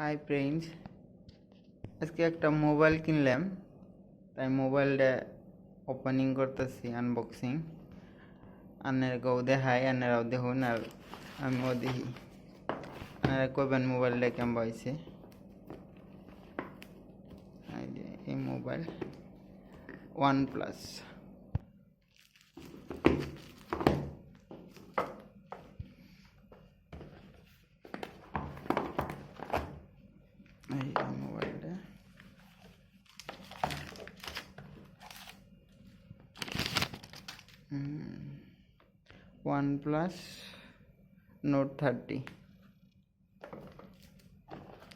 Hi friends, আজকে একটা mobile কিনলাম, তাই মোবাইলটা ওপেনিং করতেছি, আনবক্সিং। আন্নারাও দেখাই, আন্নারাও দেখুন আর আমিও দেখি। আন্নারা কইবেন মোবাইলটা কেমন হয়েছে। এই মোবাইল OnePlus। এই মোবাইলটা OnePlus Note 30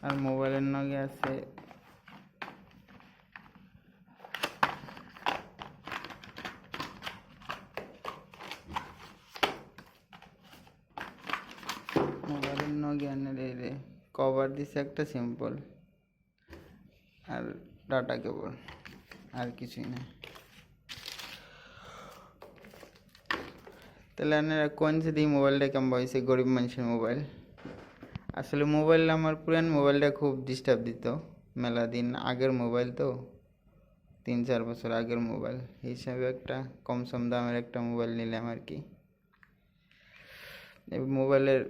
আর মোবাইলের নগে আছে মোবাইলের নগে কভার দিছে একটা সিম্পল আর ডাটা কেবল, আর কিছুই না। তাহলে আপনারা কোন যদি মোবাইলটা কেমন হয়েছে, গরিব মানুষের মোবাইল। আসলে মোবাইল আমার পুরান মোবাইলটা খুব ডিস্টার্ব দিত, মেলা দিন আগের মোবাইল তো, 3-4 বছর আগের মোবাইল হিসাবে একটা কম সম দামের একটা মোবাইল নিলাম আর কি। এই মোবাইলের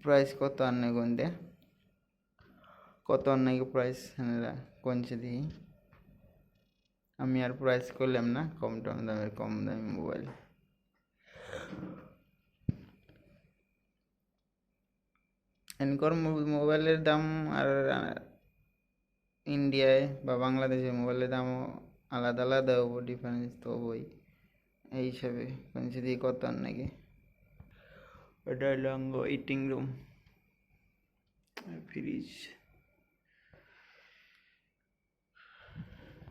প্রাইস কত আনে গন্ধে, কত নাকি প্রাইস কোনছে দিই। আমি আর প্রাইস করলাম না, কম দামের কম দামি মোবাইল। এনকর মোবাইলের দাম আর ইন্ডিয়ায় বা বাংলাদেশের মোবাইলের দামও আলাদা আলাদা হবো, ডিফারেন্স তো হবই। এই হিসাবে কোনছে দিয়ে কত নাকি। ওটা হলো ইটিং রুম, ফ্রিজ।